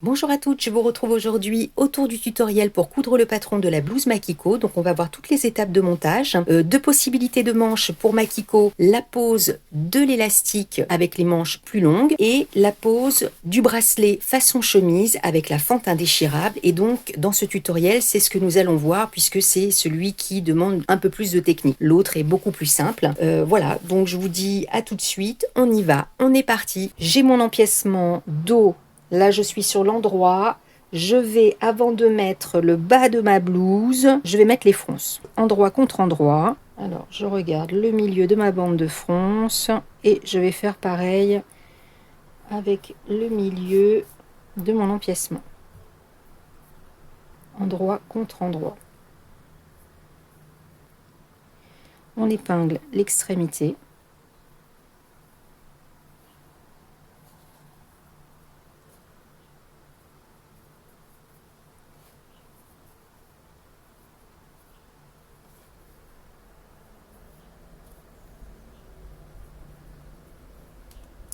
Bonjour à toutes, je vous retrouve aujourd'hui autour du tutoriel pour coudre le patron de la blouse Makiko. Donc on va voir toutes les étapes de montage, deux possibilités de manches pour Makiko, la pose de l'élastique avec les manches plus longues et la pose du bracelet façon chemise avec la fente indéchirable. Et donc dans ce tutoriel, c'est ce que nous allons voir puisque c'est celui qui demande un peu plus de technique. L'autre est beaucoup plus simple. Voilà, donc je vous dis à tout de suite, on y va, on est parti. J'ai mon empiècement dos. Là, je suis sur l'endroit. Je vais, avant de mettre le bas de ma blouse, je vais mettre les fronces. Endroit contre endroit. Alors, je regarde le milieu de ma bande de fronce. Et je vais faire pareil avec le milieu de mon empiècement. Endroit contre endroit. On épingle l'extrémité.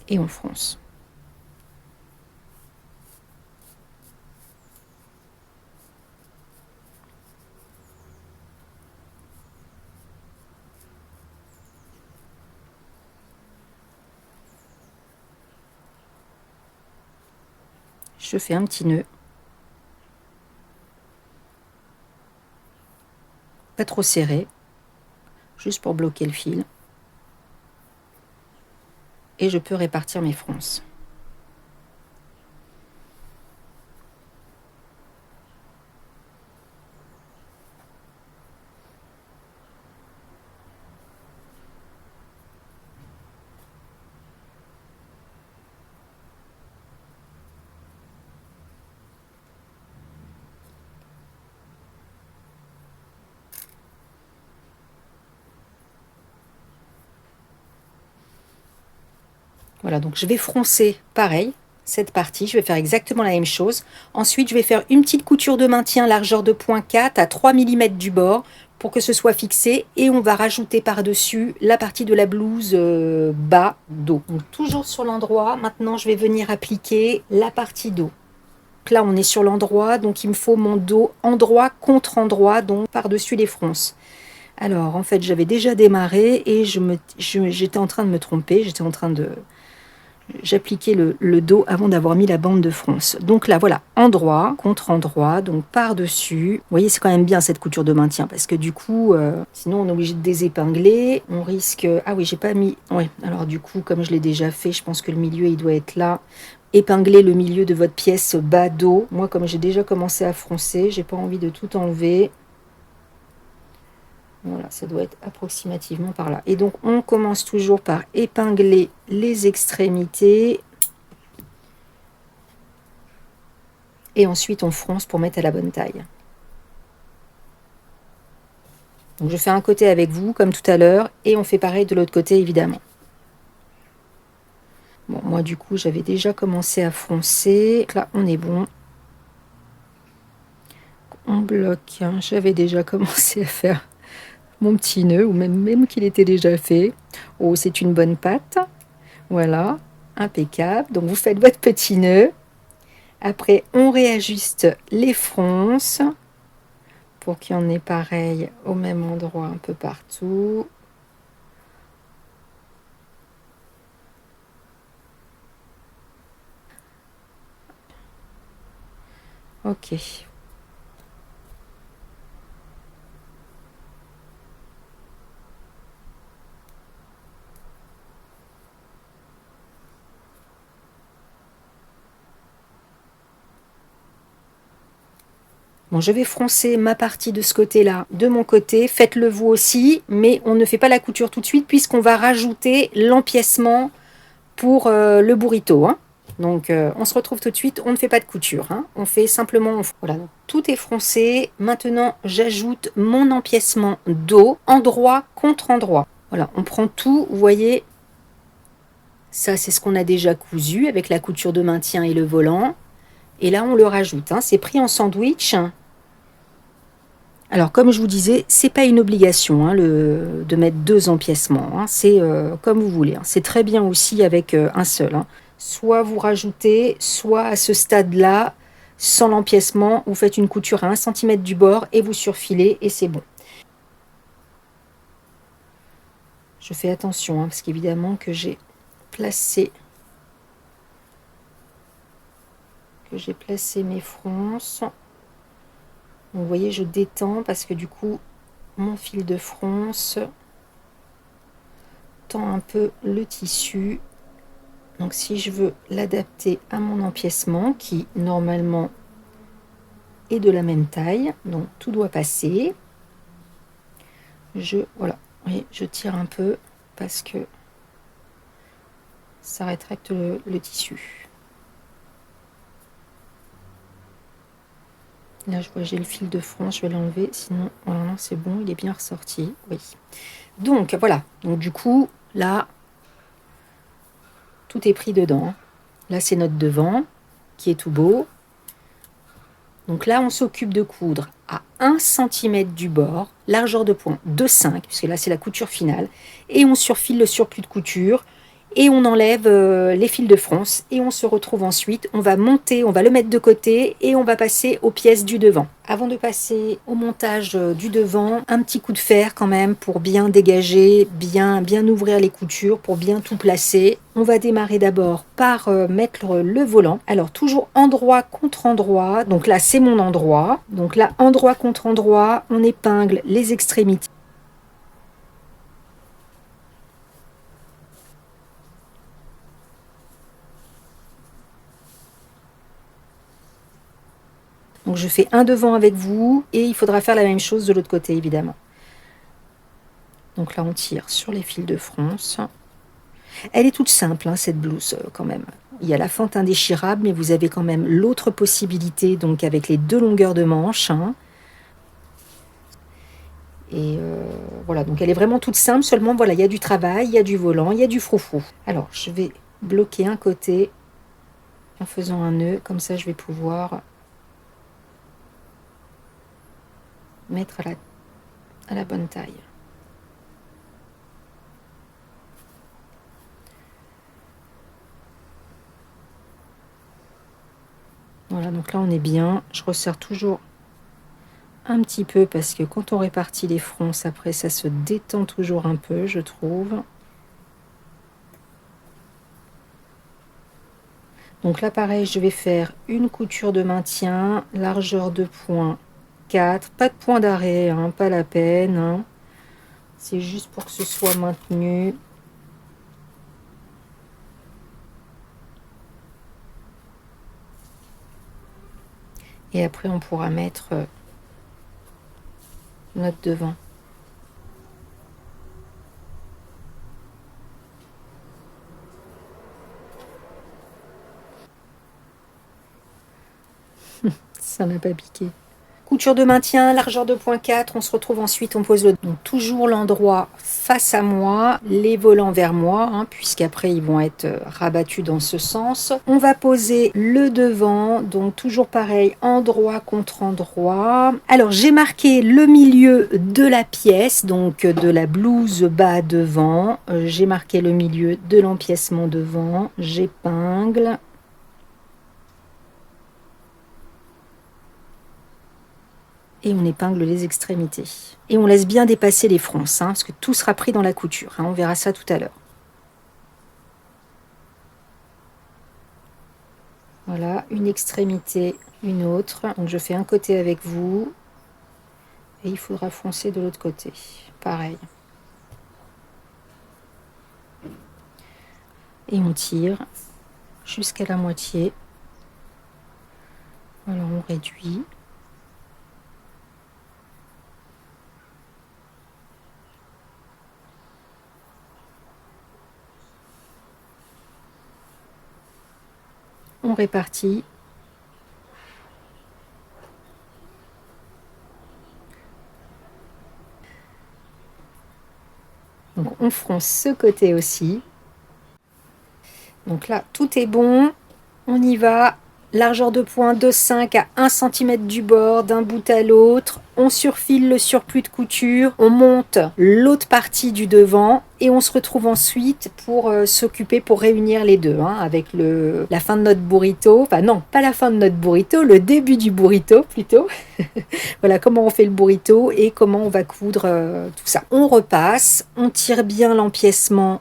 Et on fronce. Je fais un petit nœud. Pas trop serré, juste pour bloquer le fil. Et je peux répartir mes fronces. Voilà, donc je vais froncer pareil, cette partie, je vais faire exactement la même chose. Ensuite, je vais faire une petite couture de maintien largeur de 0,4 à 3 mm du bord pour que ce soit fixé. Et on va rajouter par-dessus la partie de la blouse bas dos. Donc toujours sur l'endroit, maintenant je vais venir appliquer la partie dos. Donc là, on est sur l'endroit, donc il me faut mon dos endroit contre endroit, donc par-dessus les fronces. Alors, en fait, j'avais déjà démarré et j'étais en train de me tromper, j'étais en train de... J'appliquais le dos avant d'avoir mis la bande de fronce. Donc là, voilà, endroit contre endroit, donc par-dessus. Vous voyez, c'est quand même bien cette couture de maintien, parce que du coup, sinon on est obligé de désépingler. On risque... Ah oui, j'ai pas mis... Oui, alors du coup, comme je l'ai déjà fait, je pense que le milieu, il doit être là. Épingler le milieu de votre pièce bas dos. Moi, comme j'ai déjà commencé à froncer, j'ai pas envie de tout enlever. Voilà, ça doit être approximativement par là. Et donc, on commence toujours par épingler les extrémités. Et ensuite, on fronce pour mettre à la bonne taille. Donc, je fais un côté avec vous, comme tout à l'heure. Et on fait pareil de l'autre côté, évidemment. Bon, moi, du coup, j'avais déjà commencé à froncer. Là, on est bon. On bloque. J'avais déjà commencé à faire mon petit nœud, ou même qu'il était déjà fait. Oh, c'est une bonne pâte. Voilà, impeccable. Donc vous faites votre petit nœud. Après, on réajuste les fronces pour qu'il y en ait pareil au même endroit un peu partout. Ok. Bon, je vais froncer ma partie de ce côté-là, de mon côté. Faites-le vous aussi, mais on ne fait pas la couture tout de suite puisqu'on va rajouter l'empiècement pour le burrito. Hein. Donc, on se retrouve tout de suite. On ne fait pas de couture. Hein. On fait simplement... Voilà, donc, tout est froncé. Maintenant, j'ajoute mon empiècement dos, endroit contre endroit. Voilà, on prend tout. Vous voyez, ça, c'est ce qu'on a déjà cousu avec la couture de maintien et le volant. Et là, on le rajoute. Hein. C'est pris en sandwich. Alors, comme je vous disais, c'est pas une obligation hein, de mettre deux empiècements. Hein. C'est comme vous voulez. Hein. C'est très bien aussi avec un seul. Hein. soit vous rajoutez, soit à ce stade-là, sans l'empiècement, vous faites une couture à 1 cm du bord et vous surfilez et c'est bon. Je fais attention parce qu'évidemment que j'ai placé mes fronces. Donc, vous voyez, je détends parce que du coup, mon fil de fronce tend un peu le tissu. Donc si je veux l'adapter à mon empiècement qui normalement est de la même taille, donc tout doit passer. Voilà, oui, je tire un peu parce que ça rétracte le tissu. Là je vois j'ai le fil de fronce, je vais l'enlever, sinon voilà, non, c'est bon, il est bien ressorti. Oui. Donc voilà, donc du coup là tout est pris dedans. Là c'est notre devant qui est tout beau. Donc là on s'occupe de coudre à 1 cm du bord, largeur de point de 5, puisque là c'est la couture finale, et on surfile le surplus de couture, et on enlève les fils de fronce, et on se retrouve ensuite, on va monter, on va le mettre de côté, et on va passer aux pièces du devant. Avant de passer au montage du devant, un petit coup de fer quand même pour bien dégager, bien ouvrir les coutures, pour bien tout placer. On va démarrer d'abord par mettre le volant. Alors toujours endroit contre endroit, donc là c'est mon endroit, donc là endroit contre endroit, on épingle les extrémités. Donc je fais un devant avec vous et il faudra faire la même chose de l'autre côté évidemment. Donc là on tire sur les fils de fronce. Elle est toute simple hein, cette blouse quand même. Il y a la fente indéchirable mais vous avez quand même l'autre possibilité donc avec les 2 longueurs de manche. Hein. Et voilà, donc elle est vraiment toute simple, seulement voilà, il y a du travail, il y a du volant, il y a du froufrou. Alors je vais bloquer un côté en faisant un nœud, comme ça je vais pouvoir mettre à la bonne taille. Voilà, donc là on est bien. Je resserre toujours un petit peu parce que quand on répartit les fronces, après ça se détend toujours un peu, je trouve. Donc là pareil, je vais faire une couture de maintien, largeur de point 4, pas de point d'arrêt, hein, pas la peine. Hein. C'est juste pour que ce soit maintenu. Et après, on pourra mettre notre devant. Ça n'a pas piqué. Couture de maintien, largeur de point 4. On se retrouve ensuite, on pose donc toujours l'endroit face à moi, les volants vers moi, hein, puisqu'après ils vont être rabattus dans ce sens. On va poser le devant, donc toujours pareil, endroit contre endroit. Alors j'ai marqué le milieu de la pièce, donc de la blouse bas devant. J'ai marqué le milieu de l'empiècement devant. J'épingle. Et on épingle les extrémités. Et on laisse bien dépasser les fronces, hein, parce que tout sera pris dans la couture. Hein, on verra ça tout à l'heure. Voilà, une extrémité, une autre. Donc je fais un côté avec vous. Et il faudra foncer de l'autre côté. Pareil. Et on tire jusqu'à la moitié. Voilà, on réduit. On répartit. Donc on fronce ce côté aussi. Donc là, tout est bon. On y va. largeur de point de 5 à 1 cm du bord, d'un bout à l'autre. On surfile le surplus de couture, on monte l'autre partie du devant et on se retrouve ensuite pour s'occuper, pour réunir les deux, hein, avec la fin de notre burrito. Enfin non, pas la fin de notre burrito, le début du burrito plutôt. Voilà comment on fait le burrito et comment on va coudre tout ça. On repasse, on tire bien l'empiècement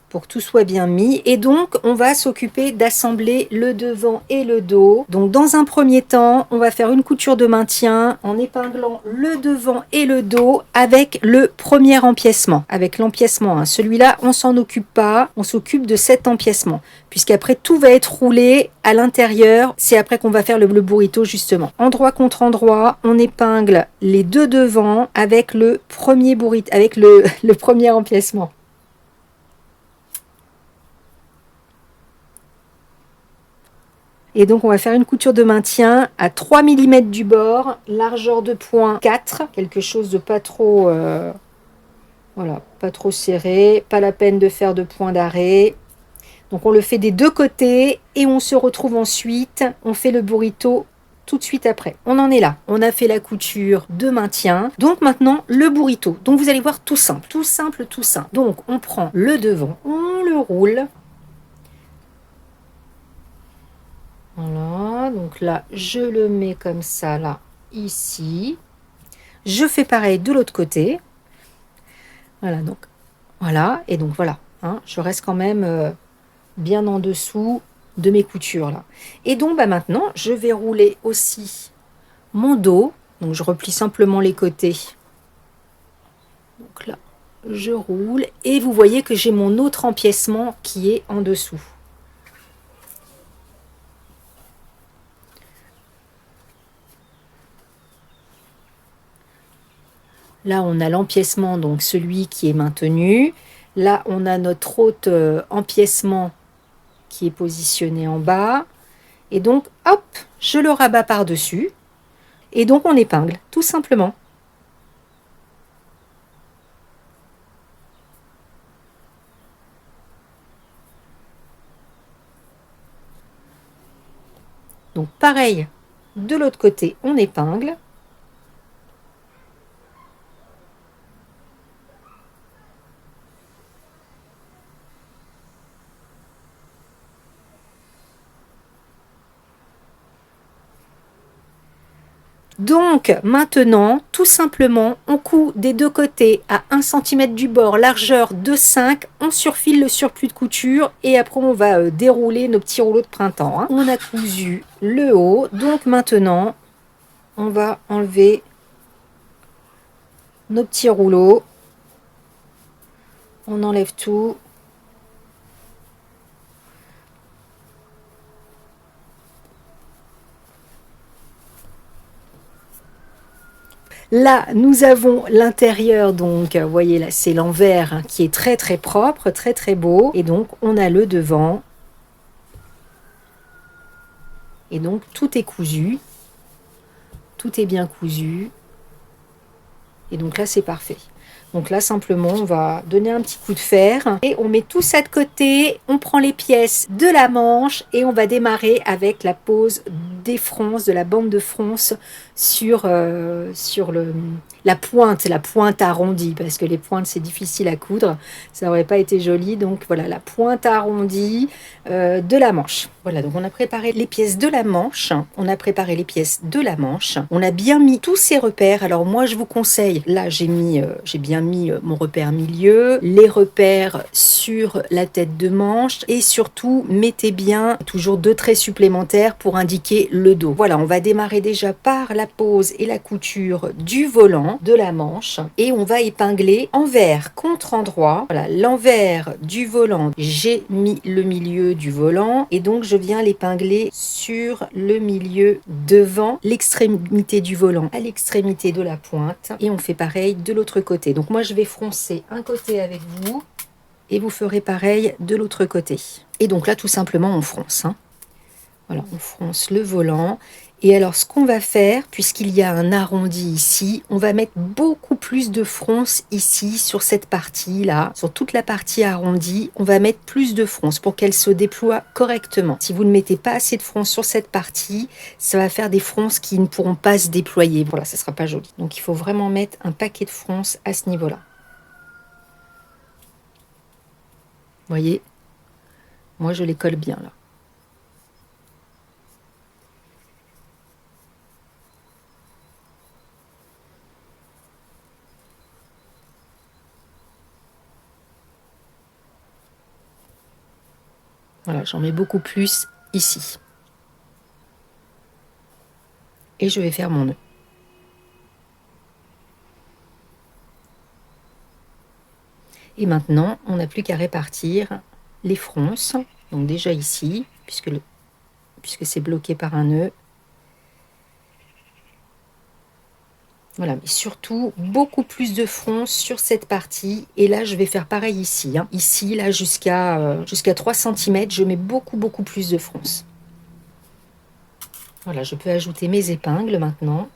pour que tout soit bien mis. Et donc, on va s'occuper d'assembler le devant et le dos. Donc, dans un premier temps, on va faire une couture de maintien en épinglant le devant et le dos avec le premier empiècement, avec l'empiècement 1. Celui-là, on s'en occupe pas, on s'occupe de cet empiècement, puisqu'après, tout va être roulé à l'intérieur. C'est après qu'on va faire le burrito, justement. Endroit contre endroit, on épingle les deux devants avec le premier burrito, avec le premier empiècement. Et donc, on va faire une couture de maintien à 3 mm du bord, largeur de point 4, quelque chose de pas trop, voilà, pas trop serré, pas la peine de faire de point d'arrêt. Donc, on le fait des deux côtés et on se retrouve ensuite, on fait le burrito tout de suite après. On en est là, on a fait la couture de maintien. Donc, maintenant, le burrito. Donc, vous allez voir, tout simple, tout simple, tout simple. Donc, on prend le devant, on le roule. Voilà, donc là, je le mets comme ça, là, ici. Je fais pareil de l'autre côté. Voilà, donc, voilà, et donc voilà, hein, je reste quand même bien en dessous de mes coutures, là. Et donc, bah, maintenant, je vais rouler aussi mon dos. Donc, je replie simplement les côtés. Donc là, je roule. Et vous voyez que j'ai mon autre empiècement qui est en dessous. Là, on a l'empiècement, donc celui qui est maintenu. Là, on a notre autre empiècement qui est positionné en bas. Et donc, hop, je le rabats par-dessus. Et donc, on épingle, tout simplement. Donc, pareil, de l'autre côté, on épingle. Donc maintenant, tout simplement, on coud des deux côtés à 1 cm du bord, largeur de 5, on surfile le surplus de couture et après on va dérouler nos petits rouleaux de printemps, hein. On a cousu le haut, donc maintenant, on va enlever nos petits rouleaux, on enlève tout. Là, nous avons l'intérieur, donc, vous voyez là, c'est l'envers hein, qui est très très propre, très très beau. Et donc, on a le devant. Et donc, tout est cousu. Tout est bien cousu. Et donc là, c'est parfait. Donc là, simplement, on va donner un petit coup de fer. Et on met tout ça de côté. On prend les pièces de la manche et on va démarrer avec la pose des fronces, de la bande de fronce sur la pointe arrondie. Parce que les pointes, c'est difficile à coudre. Ça n'aurait pas été joli. Donc voilà, la pointe arrondie de la manche. Voilà, donc on a préparé les pièces de la manche. On a préparé les pièces de la manche. On a bien mis tous ces repères. Alors moi, je vous conseille, là, j'ai bien mis mon repère milieu, les repères sur la tête de manche et surtout, mettez bien toujours 2 traits supplémentaires pour indiquer le dos. Voilà, on va démarrer déjà par la pose et la couture du volant de la manche et on va épingler envers contre endroit. Voilà, l'envers du volant, j'ai mis le milieu du volant et donc je viens l'épingler sur le milieu devant l'extrémité du volant à l'extrémité de la pointe et on fait pareil de l'autre côté. Donc moi je vais froncer un côté avec vous et vous ferez pareil de l'autre côté. Et donc là tout simplement on fronce, hein. Voilà, on fronce le volant Et alors, ce qu'on va faire, puisqu'il y a un arrondi ici, on va mettre beaucoup plus de fronce ici, sur cette partie-là, sur toute la partie arrondie, on va mettre plus de fronce pour qu'elle se déploie correctement. Si vous ne mettez pas assez de fronce sur cette partie, ça va faire des fronces qui ne pourront pas se déployer. Voilà, ça ne sera pas joli. Donc, il faut vraiment mettre un paquet de fronce à ce niveau-là. Vous voyez, moi, je les colle bien, là. Voilà, j'en mets beaucoup plus ici. Et je vais faire mon nœud. Et maintenant, on n'a plus qu'à répartir les fronces. Donc déjà ici, puisque c'est bloqué par un nœud. Voilà, mais surtout beaucoup plus de fronce sur cette partie. Et là, je vais faire pareil ici. Hein. Ici, là, jusqu'à 3 cm, je mets beaucoup plus de fronce. Voilà, je peux ajouter mes épingles maintenant.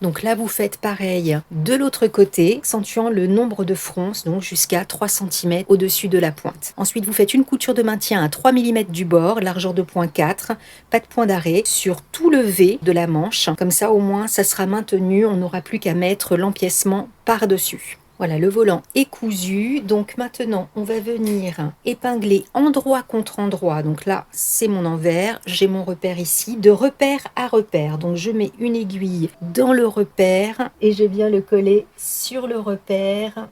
Donc là, vous faites pareil de l'autre côté, accentuant le nombre de fronces, donc jusqu'à 3 cm au-dessus de la pointe. Ensuite, vous faites une couture de maintien à 3 mm du bord, largeur de point 4, pas de point d'arrêt, sur tout le V de la manche. Comme ça, au moins, ça sera maintenu, on n'aura plus qu'à mettre l'empiècement par-dessus. Voilà, le volant est cousu. Donc maintenant, on va venir épingler endroit contre endroit. Donc là, c'est mon envers. J'ai mon repère ici, de repère à repère. Donc je mets une aiguille dans le repère et je viens le coller sur le repère.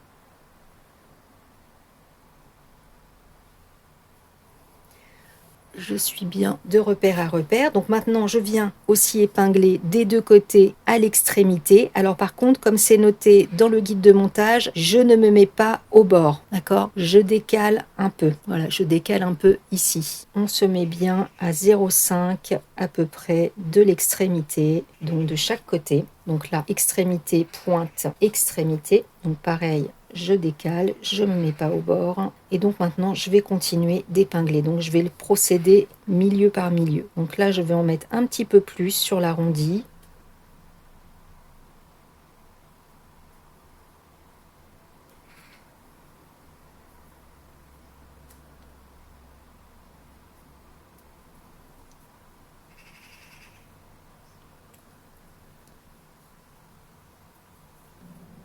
Je suis bien de repère à repère. Donc maintenant, je viens aussi épingler des deux côtés à l'extrémité. Alors par contre, comme c'est noté dans le guide de montage, je ne me mets pas au bord. D'accord? Je décale un peu. Voilà, je décale un peu ici. On se met bien à 0,5 à peu près de l'extrémité, donc de chaque côté. Donc là, extrémité, pointe, extrémité. Donc pareil, je décale, je ne me mets pas au bord. Et donc maintenant, je vais continuer d'épingler. Donc je vais le procéder milieu par milieu. Donc là, je vais en mettre un petit peu plus sur l'arrondi.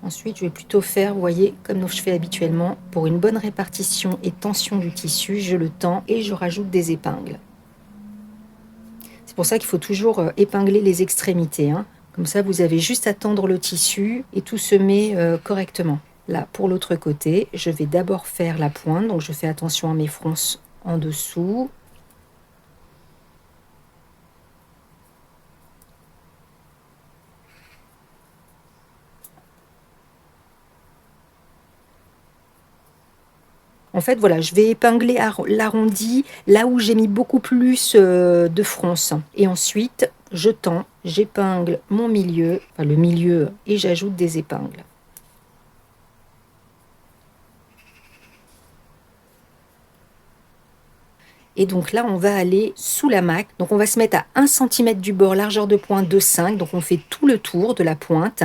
Ensuite, je vais plutôt faire, vous voyez, comme je fais habituellement, pour une bonne répartition et tension du tissu, je le tends et je rajoute des épingles. C'est pour ça qu'il faut toujours épingler les extrémités. Hein. Comme ça, vous avez juste à tendre le tissu et tout se met correctement. Là, pour l'autre côté, je vais d'abord faire la pointe. Donc, je fais attention à mes fronces en dessous. En fait, voilà, je vais épingler l'arrondi là où j'ai mis beaucoup plus de fronce. Et ensuite, je tends, j'épingle mon milieu, enfin le milieu, et j'ajoute des épingles. Et donc là, on va aller sous la maque. Donc on va se mettre à 1 cm du bord, largeur de pointe 2,5. Donc on fait tout le tour de la pointe.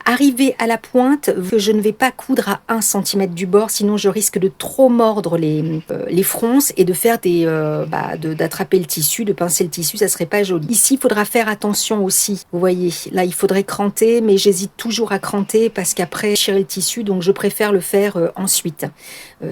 Arrivé à la pointe, je ne vais pas coudre à 1 cm du bord, sinon je risque de trop mordre les fronces et de faire d'attraper le tissu, de pincer le tissu, ça serait pas joli. Ici, il faudra faire attention aussi. Vous voyez, là, il faudrait cranter, mais j'hésite toujours à cranter parce qu'après, déchirer le tissu, donc je préfère le faire ensuite.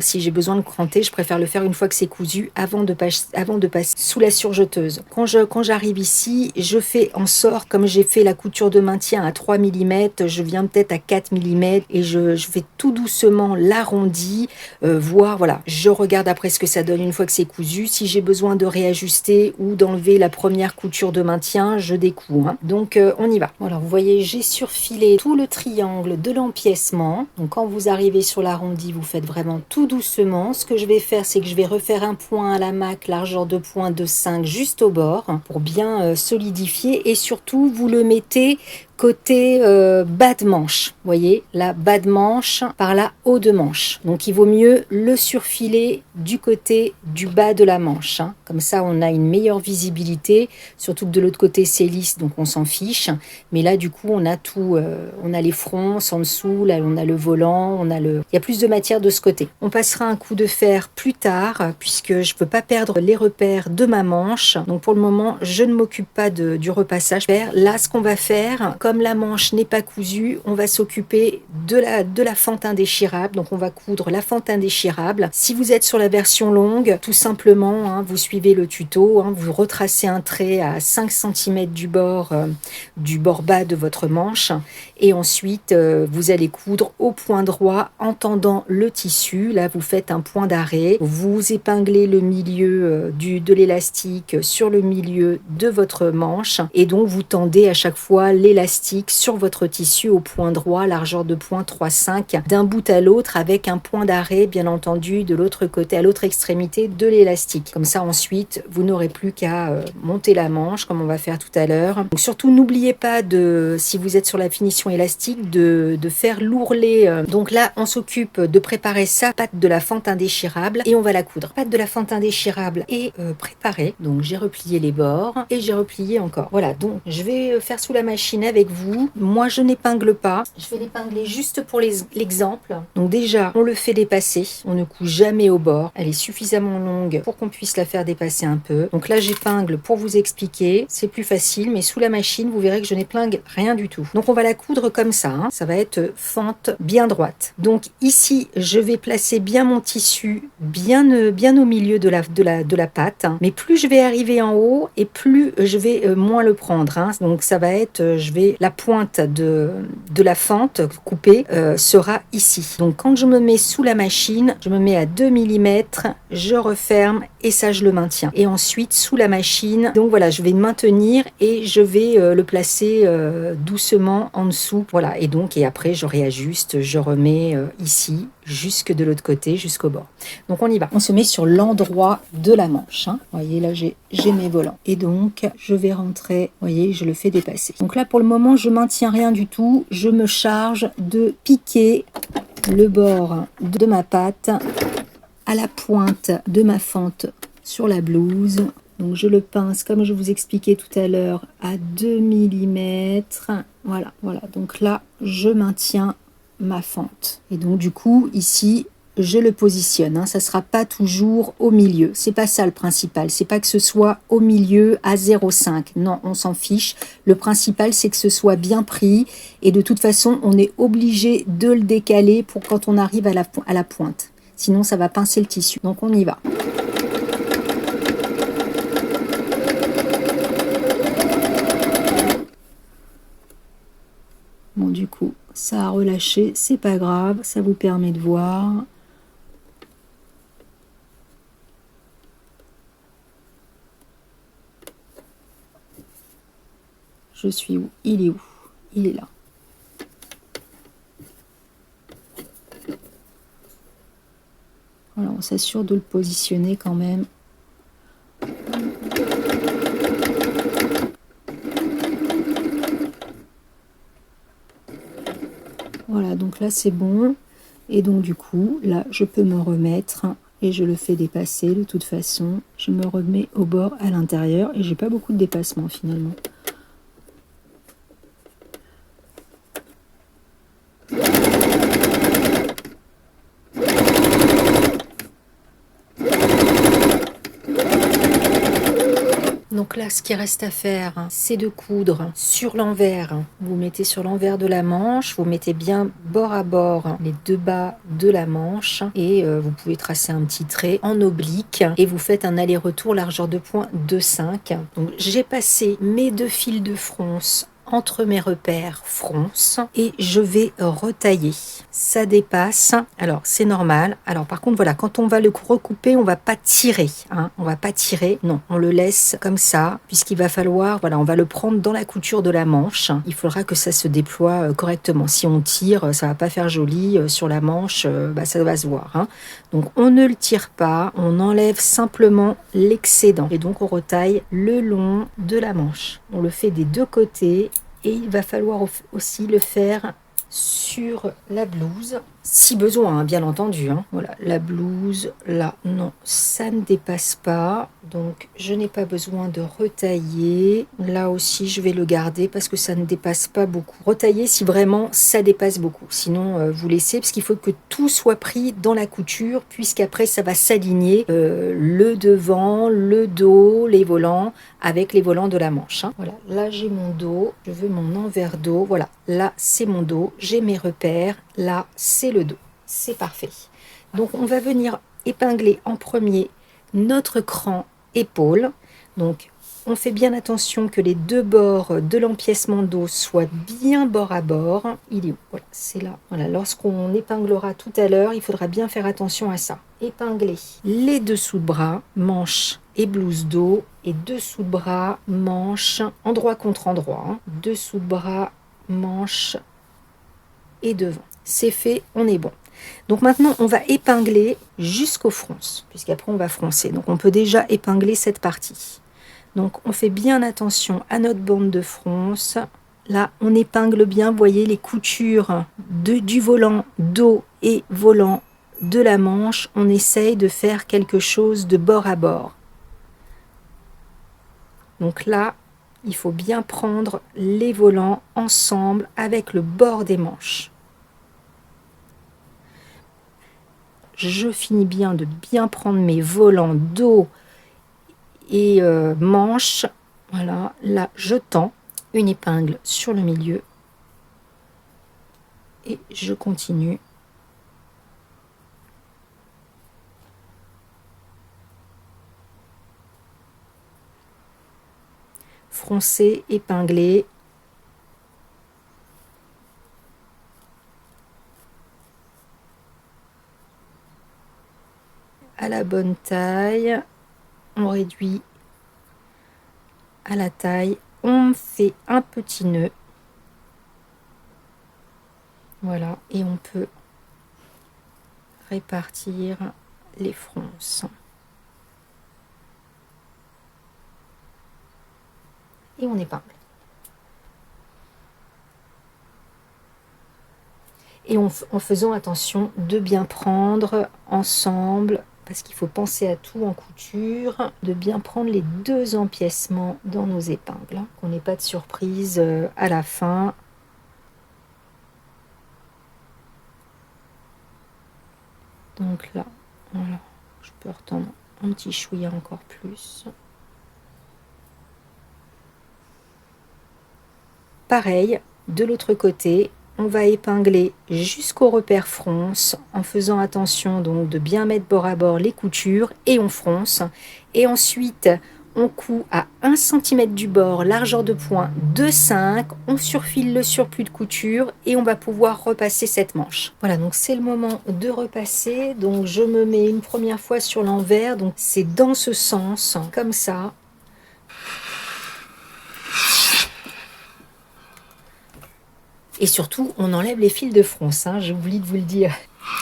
Si j'ai besoin de cranter, je préfère le faire une fois que c'est cousu avant de avant de passer sous la surjeteuse. Quand j'arrive ici, je fais en sorte, comme j'ai fait la couture de maintien à 3 mm, je viens peut-être à 4 mm et je fais tout doucement l'arrondi, voir, voilà, je regarde après ce que ça donne une fois que c'est cousu. Si j'ai besoin de réajuster ou d'enlever la première couture de maintien, je découds. Hein. Donc on y va. Voilà, vous voyez, j'ai surfilé tout le triangle de l'empiècement. Donc quand vous arrivez sur l'arrondi, vous faites vraiment tout doucement. Ce que je vais faire, c'est que je vais refaire un point à la maque, largeur de point de 5 juste au bord pour bien solidifier, et surtout vous le mettez côté bas de manche, vous voyez, la bas de manche par la haut de manche. Donc il vaut mieux le surfiler du côté du bas de la manche. Hein. Comme ça, on a une meilleure visibilité, surtout que de l'autre côté, c'est lisse, donc on s'en fiche. Mais là, du coup, on a tout, on a les fronces en dessous, là, on a le volant, il y a plus de matière de ce côté. On passera un coup de fer plus tard, puisque je ne peux pas perdre les repères de ma manche. Donc pour le moment, je ne m'occupe pas du repassage. Là, ce qu'on va faire, comme la manche n'est pas cousue, on va s'occuper de la fente indéchirable. Donc on va coudre la fente indéchirable. Si vous êtes sur la version longue, tout simplement, hein, vous suivez le tuto, hein, vous retracez un trait à 5 cm du bord bas de votre manche, et ensuite vous allez coudre au point droit en tendant le tissu. Là, vous faites un point d'arrêt, vous épinglez le milieu de l'élastique sur le milieu de votre manche, et donc vous tendez à chaque fois l'élastique sur votre tissu au point droit, largeur de point 3,5 d'un bout à l'autre, avec un point d'arrêt bien entendu de l'autre côté, à l'autre extrémité de l'élastique. Comme ça ensuite vous n'aurez plus qu'à monter la manche comme on va faire tout à l'heure. Donc surtout n'oubliez pas si vous êtes sur la finition élastique, de faire l'ourlet. Donc là on s'occupe de préparer sa patte de la fente indéchirable et on va la coudre. Patte de la fente indéchirable est préparée. Donc j'ai replié les bords et j'ai replié encore. Voilà, donc je vais faire sous la machine avec vous. Moi je n'épingle pas, je vais l'épingler juste pour l'exemple. Donc déjà on le fait dépasser, on ne coud jamais au bord, elle est suffisamment longue pour qu'on puisse la faire dépasser un peu. Donc là j'épingle pour vous expliquer, c'est plus facile, mais sous la machine vous verrez que je n'épingle rien du tout. Donc on va la coudre comme ça, hein. Ça va être fente bien droite. Donc ici je vais placer bien mon tissu bien au milieu de la pâte, hein. Mais plus je vais arriver en haut et plus je vais moins le prendre, hein. Donc ça va être, la pointe de la fente coupée sera ici. Donc quand je me mets sous la machine, je me mets à 2 mm, je referme et ça je le maintiens. Et ensuite sous la machine, donc voilà, je vais maintenir et je vais le placer doucement en dessous. Voilà, et après je réajuste, je remets ici jusque de l'autre côté, jusqu'au bord. Donc on y va. On se met sur l'endroit de la manche, hein. Vous voyez là j'ai mes volants. Et donc je vais rentrer, vous voyez, je le fais dépasser. Donc là pour le moment je maintiens rien du tout, je me charge de piquer le bord de ma patte à la pointe de ma fente sur la blouse. Donc je le pince comme je vous expliquais tout à l'heure à 2 mm. Voilà. Donc là je maintiens ma fente. Et donc du coup ici je le positionne, hein. Ça sera pas toujours au milieu. C'est pas ça le principal. C'est pas que ce soit au milieu à 0,5. Non, on s'en fiche. Le principal, c'est que ce soit bien pris. Et de toute façon, on est obligé de le décaler pour quand on arrive à la pointe. Sinon, ça va pincer le tissu. Donc, on y va. Bon, du coup, ça a relâché. C'est pas grave. Ça vous permet de voir. Je suis où? Il est où? Il est là. Voilà, on s'assure de le positionner quand même. Voilà, donc là c'est bon. Et donc du coup, là je peux me remettre et je le fais dépasser de toute façon. Je me remets au bord à l'intérieur et j'ai pas beaucoup de dépassement finalement. Donc là, Là, ce qui reste à faire, c'est de coudre sur l'envers. Vous mettez sur l'envers de la manche, vous mettez bien bord à bord les deux bas de la manche et vous pouvez tracer un petit trait en oblique et vous faites un aller-retour largeur de point 2,5. Donc j'ai passé mes 2 fils de fronce entre mes repères fronce et je vais retailler. Ça dépasse, alors c'est normal. Alors par contre voilà, quand on va le recouper, on va pas tirer, on va pas tirer, non, on le laisse comme ça, puisqu'il va falloir, voilà, on va le prendre dans la couture de la manche. Il faudra que ça se déploie correctement. Si on tire, ça va pas faire joli sur la manche, ça va se voir. Donc on ne le tire pas, on enlève simplement l'excédent et donc on retaille le long de la manche. On le fait des deux côtés. Et il va falloir aussi le faire sur la blouse, si besoin, bien entendu. Voilà, la blouse, là, non, ça ne dépasse pas. Donc, je n'ai pas besoin de retailler. Là aussi, je vais le garder parce que ça ne dépasse pas beaucoup. Retailler si vraiment ça dépasse beaucoup. Sinon, vous laissez parce qu'il faut que tout soit pris dans la couture puisqu'après, ça va s'aligner le devant, le dos, les volants avec les volants de la manche. Voilà, là, j'ai mon dos. Je veux mon envers dos. Voilà, là, c'est mon dos. J'ai mes repères. Là, c'est le dos. C'est parfait. Donc, on va venir épingler en premier notre cran épaule. Donc, on fait bien attention que les deux bords de l'empiècement dos soient bien bord à bord. Il est où? Voilà, c'est là. Voilà, lorsqu'on épinglera tout à l'heure, il faudra bien faire attention à ça. Épingler les dessous de bras, manches et blouse dos, et dessous de bras, manches, endroit contre endroit. Dessous de bras, manches et devant. C'est fait, on est bon. Donc maintenant, on va épingler jusqu'aux fronces, puisqu'après on va froncer. Donc on peut déjà épingler cette partie. Donc on fait bien attention à notre bande de fronce. Là, on épingle bien, vous voyez, les coutures du volant dos et volant de la manche. On essaye de faire quelque chose de bord à bord. Donc là, il faut bien prendre les volants ensemble avec le bord des manches. Je finis bien de bien prendre mes volants dos et manches. Voilà, là je tends une épingle sur le milieu et je continue. Froncer, épingler. À la bonne taille, on réduit à la taille, on fait un petit nœud, voilà, et on peut répartir les fronces. Et on épingle. Et en faisant attention de bien prendre ensemble, parce qu'il faut penser à tout en couture, de bien prendre les deux empiècements dans nos épingles, qu'on n'ait pas de surprise à la fin. Donc là, voilà, je peux retendre un petit chouïa encore plus. Pareil, de l'autre côté, on va épingler jusqu'au repère fronce en faisant attention donc de bien mettre bord à bord les coutures et on fronce. Et ensuite, on coud à 1 cm du bord, largeur de point 2,5. On surfile le surplus de couture et on va pouvoir repasser cette manche. Voilà, donc c'est le moment de repasser. Donc je me mets une première fois sur l'envers. Donc c'est dans ce sens, comme ça. Et surtout, on enlève les fils de fronce, j'oublie de vous le dire.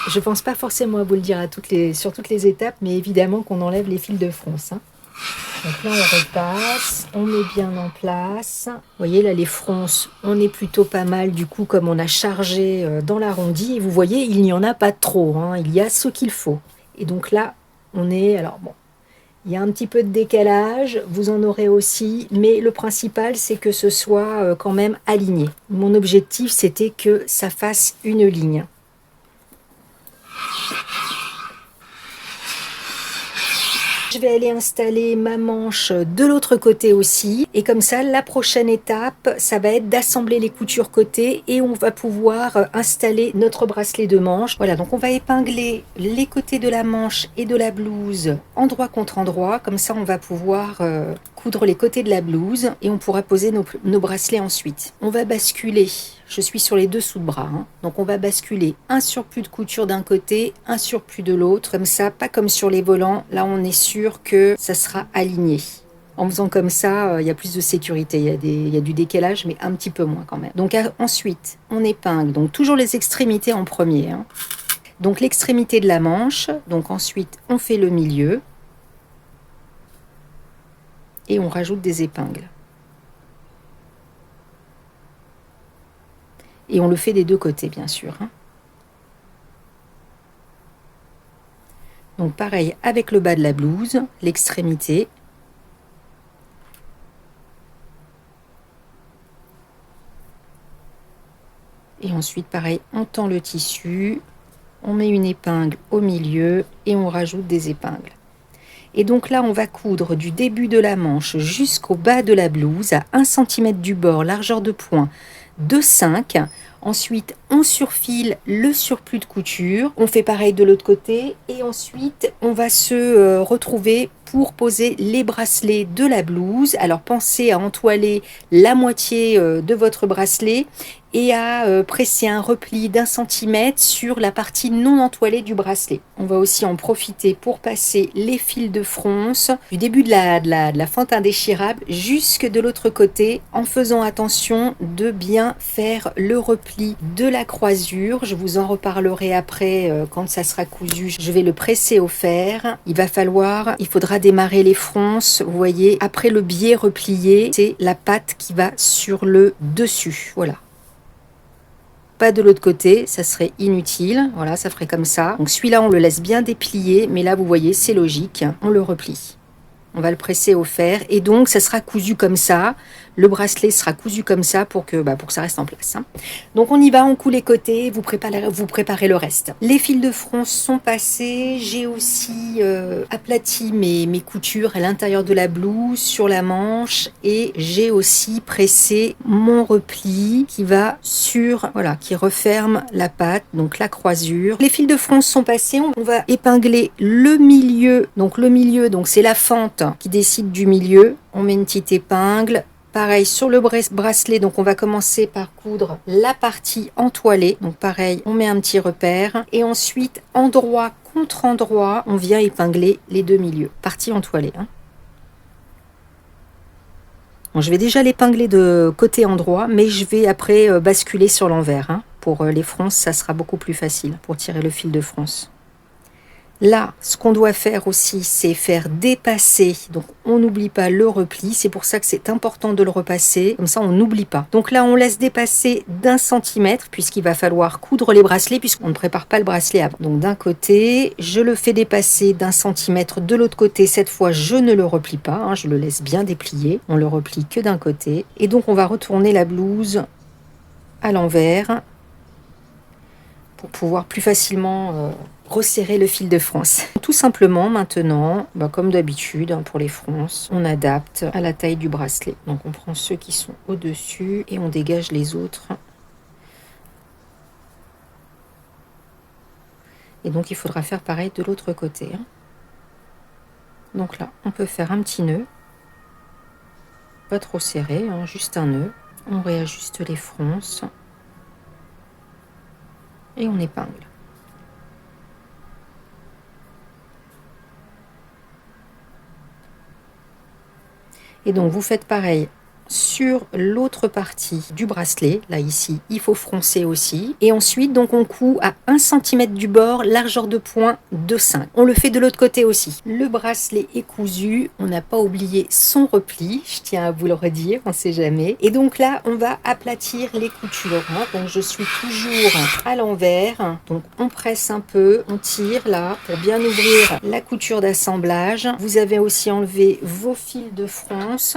Je pense pas forcément à vous le dire sur toutes les étapes, mais évidemment qu'on enlève les fils de fronce. Donc là, on repasse, on met bien en place. Vous voyez, là, les fronces, on est plutôt pas mal, du coup, comme on a chargé dans l'arrondi. Et vous voyez, il n'y en a pas trop, il y a ce qu'il faut. Et donc là, on est, alors bon, il y a un petit peu de décalage, vous en aurez aussi, mais le principal, c'est que ce soit quand même aligné. Mon objectif, c'était que ça fasse une ligne. Je vais aller installer ma manche de l'autre côté aussi. Et comme ça, la prochaine étape, ça va être d'assembler les coutures côté et on va pouvoir installer notre bracelet de manche. Voilà, donc on va épingler les côtés de la manche et de la blouse endroit contre endroit. Comme ça, on va pouvoir coudre les côtés de la blouse et on pourra poser nos bracelets ensuite. On va basculer. Je suis sur les dessous de bras, hein. Donc on va basculer un surplus de couture d'un côté, un surplus de l'autre, comme ça, pas comme sur les volants. Là, on est sûr que ça sera aligné. En faisant comme ça, il y a plus de sécurité. Il y a du décalage, mais un petit peu moins quand même. Donc ensuite, on épingle. Donc toujours les extrémités en premier, hein. Donc l'extrémité de la manche. Donc ensuite, on fait le milieu et on rajoute des épingles. Et on le fait des deux côtés, bien sûr, hein. Donc pareil avec le bas de la blouse, l'extrémité. Et ensuite, pareil, on tend le tissu, on met une épingle au milieu et on rajoute des épingles. Et donc là, on va coudre du début de la manche jusqu'au bas de la blouse à 1 cm du bord, largeur de point de 5. Ensuite, on surfile le surplus de couture. On fait pareil de l'autre côté. Et ensuite, on va se retrouver pour poser les bracelets de la blouse. Alors, pensez à entoiler la moitié de votre bracelet et à presser un repli d'1 centimètre sur la partie non entoilée du bracelet. On va aussi en profiter pour passer les fils de fronce du début de la fente indéchirable jusque de l'autre côté en faisant attention de bien faire le repli de la croisure. Je vous en reparlerai après quand ça sera cousu. Je vais le presser au fer. Il faudra démarrer les fronces. Vous voyez, après le biais replié, c'est la patte qui va sur le dessus. Voilà. Pas de l'autre côté, ça serait inutile. Voilà, ça ferait comme ça. Donc celui-là, on le laisse bien déplier, mais là, vous voyez, c'est logique. On le replie. On va le presser au fer et donc ça sera cousu comme ça. Le bracelet sera cousu comme ça pour que ça reste en place, hein. Donc on y va, on coud les côtés, vous préparez le reste. Les fils de fronce sont passés. J'ai aussi aplati mes coutures à l'intérieur de la blouse, sur la manche, et j'ai aussi pressé mon repli qui va qui referme la patte, donc la croisure. Les fils de fronce sont passés. On va épingler le milieu. Donc le milieu, c'est la fente qui décide du milieu. On met une petite épingle. Pareil sur le bracelet, donc on va commencer par coudre la partie entoilée. Donc pareil, on met un petit repère et ensuite endroit contre endroit, on vient épingler les deux milieux. Partie entoilée, hein. Bon, je vais déjà l'épingler de côté endroit, mais je vais après basculer sur l'envers, hein. Pour les fronces, ça sera beaucoup plus facile pour tirer le fil de fronce. Là, ce qu'on doit faire aussi, c'est faire dépasser. Donc, on n'oublie pas le repli. C'est pour ça que c'est important de le repasser. Comme ça, on n'oublie pas. Donc là, on laisse dépasser d'1 centimètre puisqu'il va falloir coudre les bracelets puisqu'on ne prépare pas le bracelet avant. Donc, d'un côté, je le fais dépasser d'1 centimètre. De l'autre côté, cette fois, je ne le replie pas, hein. Je le laisse bien déplier. On le replie que d'un côté. Et donc, on va retourner la blouse à l'envers pour pouvoir plus facilement resserrer le fil de fronce. Tout simplement maintenant, comme d'habitude, hein, pour les fronces, on adapte à la taille du bracelet. Donc on prend ceux qui sont au-dessus et on dégage les autres. Et donc il faudra faire pareil de l'autre côté, hein. Donc là, on peut faire un petit nœud. Pas trop serré, hein, juste un nœud. On réajuste les fronces. Et on épingle. Et donc vous faites pareil sur l'autre partie du bracelet. Là ici, il faut froncer aussi. Et ensuite, donc on coud à 1 cm du bord, largeur de point de 5. On le fait de l'autre côté aussi. Le bracelet est cousu. On n'a pas oublié son repli. Je tiens à vous le redire, on ne sait jamais. Et donc là, on va aplatir les coutures, hein. Donc je suis toujours à l'envers. Donc on presse un peu, on tire là pour bien ouvrir la couture d'assemblage. Vous avez aussi enlevé vos fils de fronce.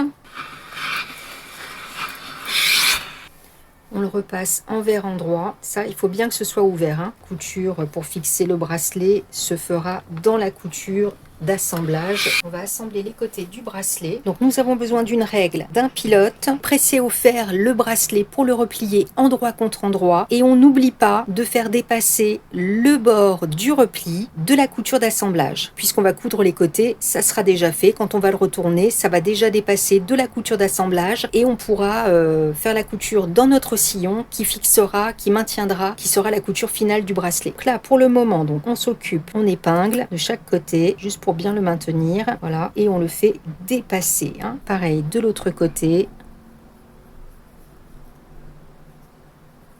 On le repasse envers endroit. Ça, il faut bien que ce soit ouvert, hein. Couture pour fixer le bracelet se fera dans la couture d'assemblage. On va assembler les côtés du bracelet. Donc nous avons besoin d'une règle, d'un pilote, presser au fer le bracelet pour le replier endroit contre endroit, et on n'oublie pas de faire dépasser le bord du repli de la couture d'assemblage. Puisqu'on va coudre les côtés, ça sera déjà fait. Quand on va le retourner, ça va déjà dépasser de la couture d'assemblage et on pourra faire la couture dans notre sillon qui fixera, qui maintiendra, qui sera la couture finale du bracelet. Donc là, pour le moment, donc on s'occupe, on épingle de chaque côté, juste pour bien le maintenir, voilà, et on le fait dépasser, hein. Pareil, de l'autre côté,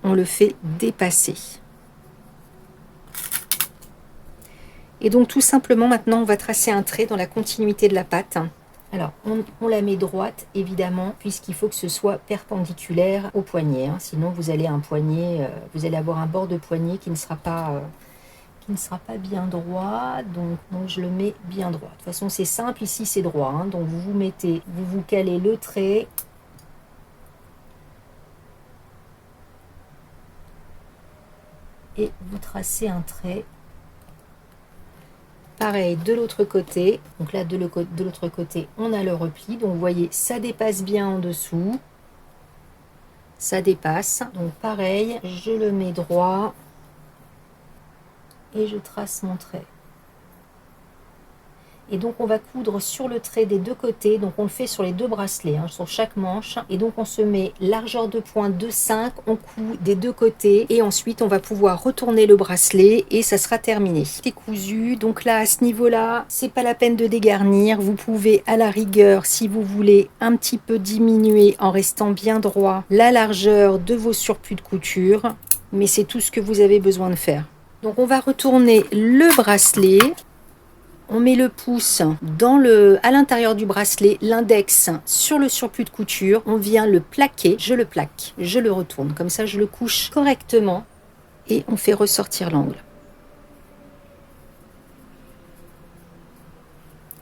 on le fait dépasser. Et donc tout simplement, maintenant, on va tracer un trait dans la continuité de la patte. Alors, on la met droite, évidemment, puisqu'il faut que ce soit perpendiculaire au poignet, hein. Sinon, vous allez vous allez avoir un bord de poignet qui ne sera pas bien droit. Donc je le mets bien droit. De toute façon, c'est simple, ici, c'est droit, hein. Donc, vous calez le trait. Et vous tracez un trait. Pareil de l'autre côté, donc là de l'autre côté on a le repli, donc vous voyez ça dépasse bien en dessous, ça dépasse, donc pareil je le mets droit et je trace mon trait. Et donc on va coudre sur le trait des deux côtés, donc on le fait sur les deux bracelets, hein, sur chaque manche, et donc on se met largeur de pointe 2,5, on coud des deux côtés et ensuite on va pouvoir retourner le bracelet et ça sera terminé. C'est cousu, donc là à ce niveau là c'est pas la peine de dégarnir, vous pouvez à la rigueur si vous voulez un petit peu diminuer en restant bien droit la largeur de vos surplus de couture, mais c'est tout ce que vous avez besoin de faire. Donc on va retourner le bracelet. On met le pouce à l'intérieur du bracelet, l'index sur le surplus de couture. On vient le plaquer, je le plaque, je le retourne. Comme ça, je le couche correctement et on fait ressortir l'angle.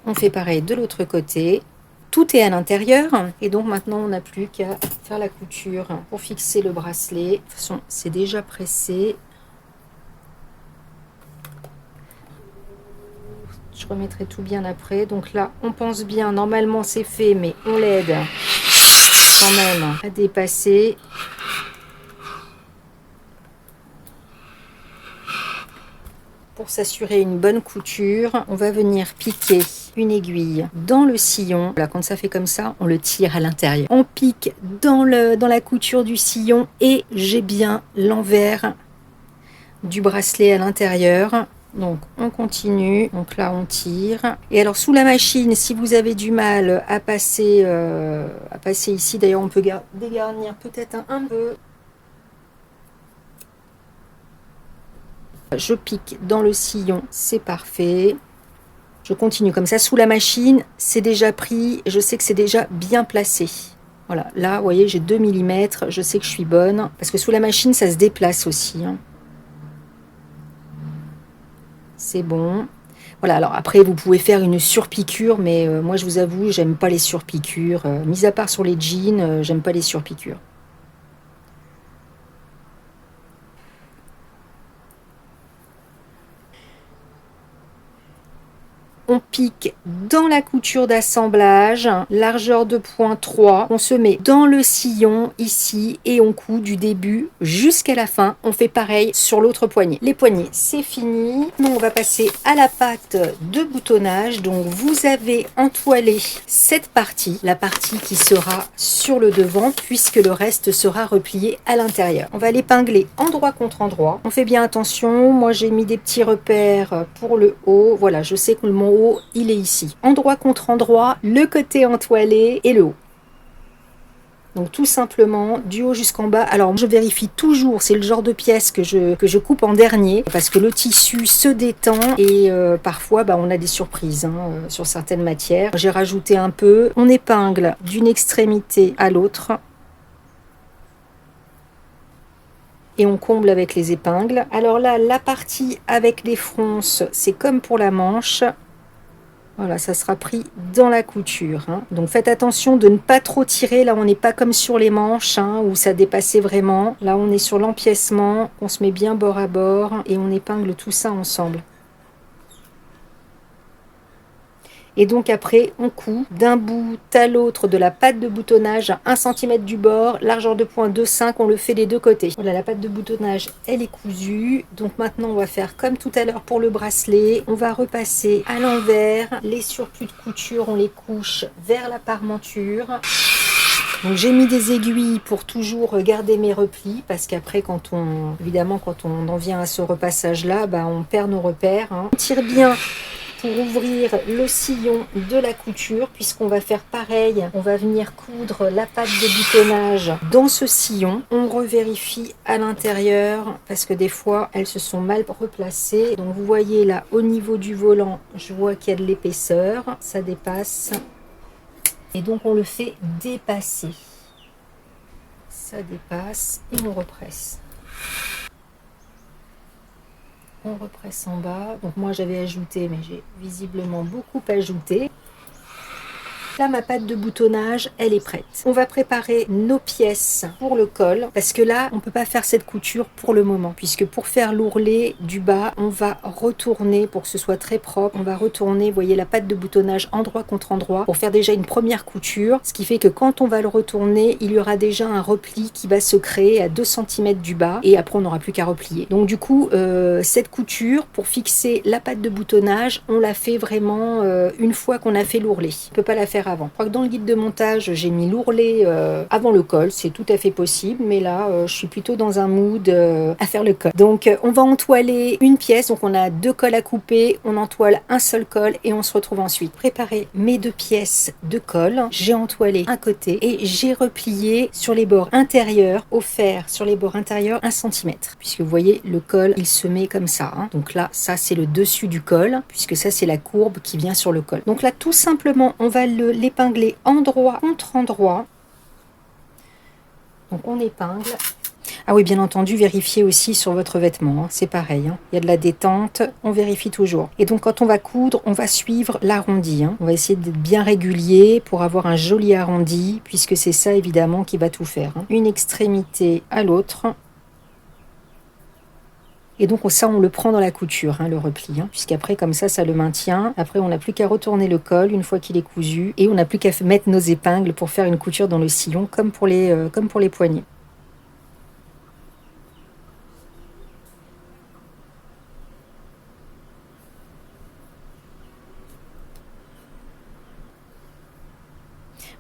On fait pareil de l'autre côté. Tout est à l'intérieur et donc maintenant, on n'a plus qu'à faire la couture pour fixer le bracelet. De toute façon, c'est déjà pressé. Je remettrai tout bien après. Donc là, on pense bien. Normalement, c'est fait, mais on l'aide quand même à dépasser. Pour s'assurer une bonne couture, on va venir piquer une aiguille dans le sillon. Là, quand ça fait comme ça, on le tire à l'intérieur. On pique dans la couture du sillon et j'ai bien l'envers du bracelet à l'intérieur. Donc on continue, donc là on tire. Et alors sous la machine, si vous avez du mal à passer ici, d'ailleurs on peut dégarnir peut-être un peu. Je pique dans le sillon, c'est parfait. Je continue comme ça. Sous la machine, c'est déjà pris, je sais que c'est déjà bien placé. Voilà, là vous voyez j'ai 2 mm, je sais que je suis bonne. Parce que sous la machine ça se déplace aussi, hein. C'est bon. Voilà, alors après vous pouvez faire une surpiqûre, mais moi je vous avoue, j'aime pas les surpiqûres. Mis à part sur les jeans, j'aime pas les surpiqûres. On pique dans la couture d'assemblage, largeur de point 3. On se met dans le sillon ici et on coud du début jusqu'à la fin. On fait pareil sur l'autre poignet. Les poignets, c'est fini. Nous, on va passer à la patte de boutonnage. Donc, vous avez entoilé cette partie, la partie qui sera sur le devant, puisque le reste sera replié à l'intérieur. On va l'épingler endroit contre endroit. On fait bien attention. Moi, j'ai mis des petits repères pour le haut. Voilà, je sais que mon haut, il est ici. Endroit contre endroit, le côté entoilé et le haut. Donc tout simplement du haut jusqu'en bas. Alors je vérifie toujours, c'est le genre de pièce que je coupe en dernier parce que le tissu se détend et parfois on a des surprises, hein, sur certaines matières. J'ai rajouté un peu. On épingle d'une extrémité à l'autre. Et on comble avec les épingles. Alors là, la partie avec les fronces, c'est comme pour la manche. Voilà, ça sera pris dans la couture, hein. Donc faites attention de ne pas trop tirer. Là, on n'est pas comme sur les manches, hein, où ça dépassait vraiment. Là, on est sur l'empiècement. On se met bien bord à bord et on épingle tout ça ensemble. Et donc après, on coud d'un bout à l'autre de la patte de boutonnage à 1 cm du bord, largeur de point 2,5, on le fait des deux côtés. Voilà, la patte de boutonnage, elle est cousue. Donc maintenant, on va faire comme tout à l'heure pour le bracelet. On va repasser à l'envers. Les surplus de couture, on les couche vers la parmenture. Donc j'ai mis des aiguilles pour toujours garder mes replis parce qu'après évidemment quand on en vient à ce repassage là, on perd nos repères. On tire bien pour ouvrir le sillon de la couture puisqu'on va faire pareil, on va venir coudre la patte de boutonnage dans ce sillon. On revérifie à l'intérieur parce que des fois elles se sont mal replacées. Donc vous voyez là au niveau du volant, je vois qu'il y a de l'épaisseur, ça dépasse. Et donc on le fait dépasser. Ça dépasse et on represse. On represse en bas. Donc moi j'avais ajouté, mais j'ai visiblement beaucoup ajouté. Là, ma pâte de boutonnage, elle est prête. On va préparer nos pièces pour le col parce que là, on peut pas faire cette couture pour le moment puisque pour faire l'ourlet du bas, on va retourner pour que ce soit très propre. On va retourner, vous voyez, la pâte de boutonnage endroit contre endroit pour faire déjà une première couture. Ce qui fait que quand on va le retourner, il y aura déjà un repli qui va se créer à 2 cm du bas et après, on n'aura plus qu'à replier. Donc du coup, cette couture, pour fixer la pâte de boutonnage, on la fait vraiment une fois qu'on a fait l'ourlet. On peut pas la faire avant. Je crois que dans le guide de montage, j'ai mis l'ourlet avant le col, c'est tout à fait possible, mais là, je suis plutôt dans un mood à faire le col. Donc, on va entoiler une pièce, donc on a 2 cols à couper, on entoile un seul col et on se retrouve ensuite. Préparer mes 2 pièces de col, j'ai entoilé un côté et j'ai replié sur les bords intérieurs, au fer sur les bords intérieurs 1 cm, puisque vous voyez, le col, il se met comme ça. Donc là, ça c'est le dessus du col, puisque ça c'est la courbe qui vient sur le col. Donc là, tout simplement, on va l'épingler endroit contre endroit. Donc on épingle. Ah oui, bien entendu, vérifiez aussi sur votre vêtement, c'est pareil. Il y a de la détente, on vérifie toujours. Et donc quand on va coudre, on va suivre l'arrondi. On va essayer d'être bien régulier pour avoir un joli arrondi, puisque c'est ça évidemment qui va tout faire. Une extrémité à l'autre. Et donc ça, on le prend dans la couture, le repli, puisqu'après, comme ça le maintient. Après, on n'a plus qu'à retourner le col une fois qu'il est cousu. Et on n'a plus qu'à mettre nos épingles pour faire une couture dans le sillon, comme pour les poignets.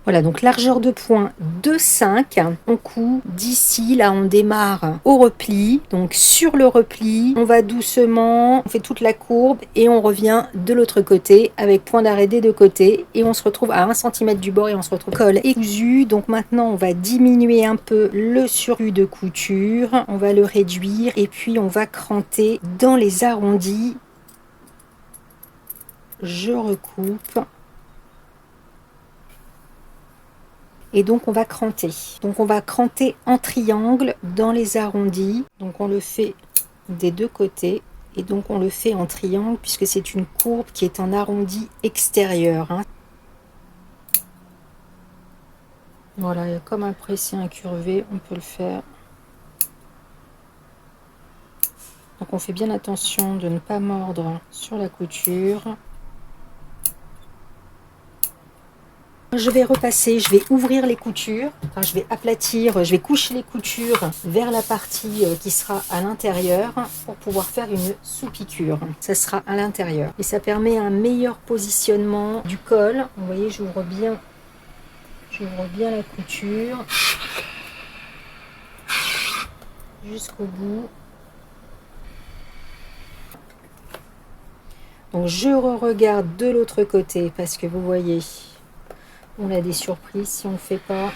Voilà, donc largeur de point 2,5. On coud d'ici, là on démarre au repli. Donc sur le repli, on va doucement, on fait toute la courbe et on revient de l'autre côté avec point d'arrêt des deux côtés. Et on se retrouve à 1 cm du bord et on se retrouve col et cousu. Donc maintenant on va diminuer un peu le surplus de couture. On va le réduire et puis on va cranter dans les arrondis. Je recoupe. Et donc on va cranter. Donc on va cranter en triangle dans les arrondis. Donc on le fait des deux côtés. Et donc on le fait en triangle puisque c'est une courbe qui est en arrondi extérieur. Voilà, comme un pressé incurvé, on peut le faire. Donc on fait bien attention de ne pas mordre sur la couture. Je vais repasser, je vais ouvrir les coutures, enfin, je vais aplatir, je vais coucher les coutures vers la partie qui sera à l'intérieur pour pouvoir faire une sous-piqûre. Ça sera à l'intérieur et ça permet un meilleur positionnement du col. Vous voyez, j'ouvre bien la couture jusqu'au bout. Donc je regarde de l'autre côté parce que vous voyez, on a des surprises si on ne fait pas.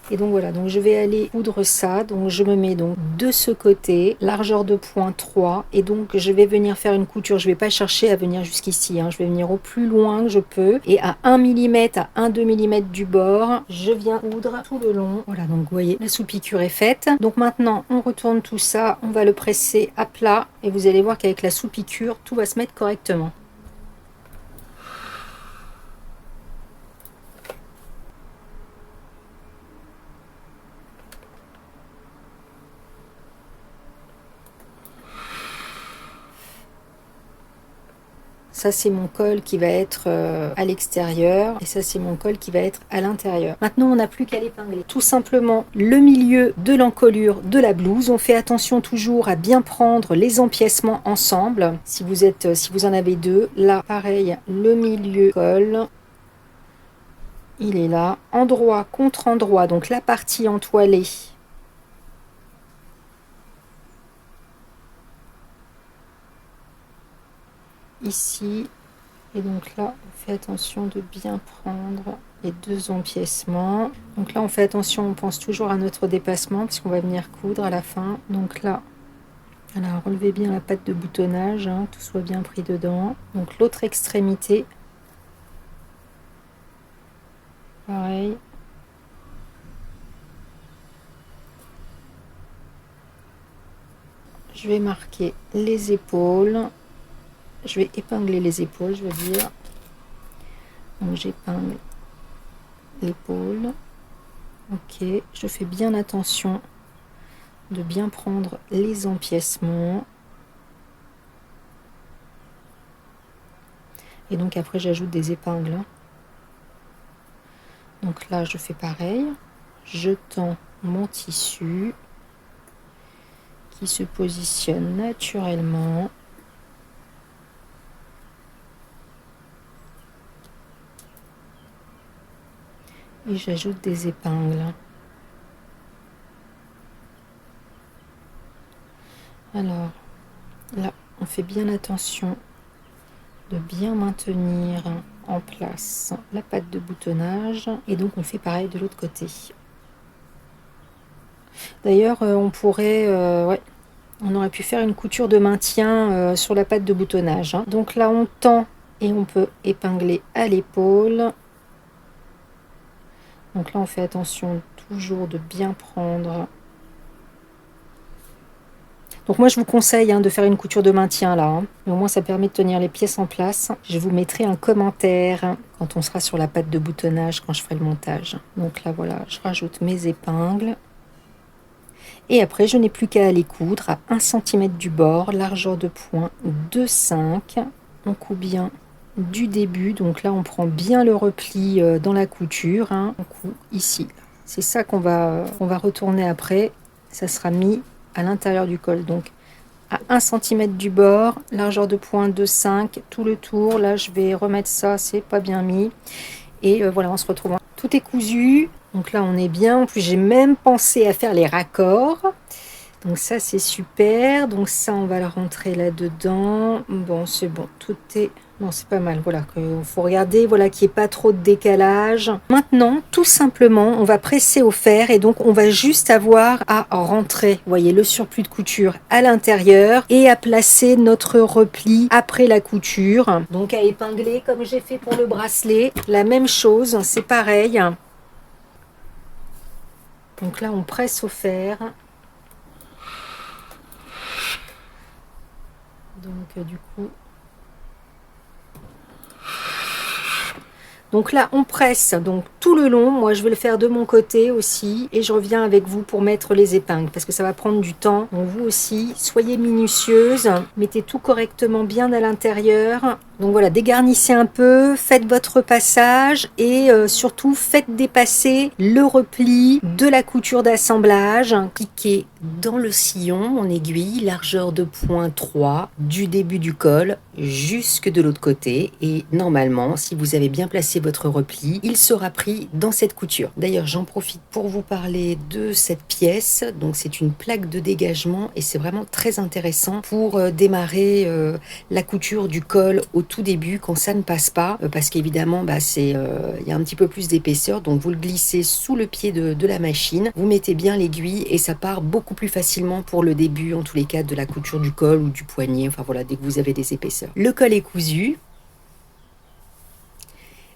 Et donc voilà, donc je vais aller coudre ça. Donc je me mets donc de ce côté, largeur de point 3. Et donc je vais venir faire une couture. Je ne vais pas chercher à venir jusqu'ici. Je vais venir au plus loin que je peux. Et à 1 mm, à 1-2 mm du bord, je viens coudre tout le long. Voilà, donc vous voyez, la sous-piqûre est faite. Donc maintenant, on retourne tout ça. On va le presser à plat. Et vous allez voir qu'avec la sous-piqûre, tout va se mettre correctement. Ça, c'est mon col qui va être à l'extérieur et ça, c'est mon col qui va être à l'intérieur. Maintenant, on n'a plus qu'à l'épingler. Tout simplement, le milieu de l'encolure de la blouse. On fait attention toujours à bien prendre les empiècements ensemble. Si vous en avez deux, là, pareil, le milieu col. Il est là, endroit contre endroit, donc la partie entoilée. Ici, et donc là, on fait attention de bien prendre les deux empiècements. Donc là, on fait attention, on pense toujours à notre dépassement, puisqu'on va venir coudre à la fin. Donc là, voilà, relevez bien la patte de boutonnage, hein, tout soit bien pris dedans. Donc l'autre extrémité, pareil. Je vais marquer les épaules. Je vais épingler les épaules, je veux dire. Donc j'épingle l'épaule. Ok, je fais bien attention de bien prendre les empiècements. Et donc après j'ajoute des épingles. Donc là je fais pareil. Je tends mon tissu qui se positionne naturellement. Et j'ajoute des épingles. Alors là, on fait bien attention de bien maintenir en place la patte de boutonnage. Et donc on fait pareil de l'autre côté. D'ailleurs, on pourrait... ouais, on aurait pu faire une couture de maintien sur la patte de boutonnage. Hein. Donc là, on tend et on peut épingler à l'épaule. Donc là, on fait attention toujours de bien prendre. Donc moi, je vous conseille de faire une couture de maintien là. Hein. Mais au moins, ça permet de tenir les pièces en place. Je vous mettrai un commentaire quand on sera sur la patte de boutonnage, quand je ferai le montage. Donc là, voilà, je rajoute mes épingles. Et après, je n'ai plus qu'à aller coudre à 1 cm du bord, largeur de point 2,5. On coud bien du début, donc là on prend bien le repli dans la couture, hein. On coud ici. C'est ça qu'on va retourner après, ça sera mis à l'intérieur du col. Donc à 1 cm du bord, largeur de point 2,5, tout le tour. Là je vais remettre ça, c'est pas bien mis. Et voilà, on se retrouve. Tout est cousu, donc là on est bien. En plus j'ai même pensé à faire les raccords. Donc ça c'est super, donc ça on va le rentrer là-dedans. Bon c'est bon, tout est... Non c'est pas mal, voilà, il faut regarder voilà, qu'il n'y ait pas trop de décalage. Maintenant tout simplement on va presser au fer et donc on va juste avoir à rentrer, vous voyez, le surplus de couture à l'intérieur et à placer notre repli après la couture. Donc à épingler comme j'ai fait pour le bracelet, la même chose, c'est pareil. Donc là on presse au fer. Donc du coup, donc là on presse donc tout le long. Moi je vais le faire de mon côté aussi et je reviens avec vous pour mettre les épingles parce que ça va prendre du temps. Donc vous aussi soyez minutieuse, mettez tout correctement bien à l'intérieur. Donc voilà, dégarnissez un peu, faites votre passage et surtout faites dépasser le repli de la couture d'assemblage. Piquez dans le sillon mon aiguille, largeur de point 3 du début du col jusque de l'autre côté. Et normalement, si vous avez bien placé votre repli, il sera pris dans cette couture. D'ailleurs, j'en profite pour vous parler de cette pièce. Donc c'est une plaque de dégagement et c'est vraiment très intéressant pour démarrer la couture du col au tout début quand ça ne passe pas, parce qu'évidemment il y a un petit peu plus d'épaisseur, donc vous le glissez sous le pied de la machine, vous mettez bien l'aiguille et ça part beaucoup plus facilement pour le début, en tous les cas, de la couture du col ou du poignet, enfin voilà, dès que vous avez des épaisseurs. Le col est cousu.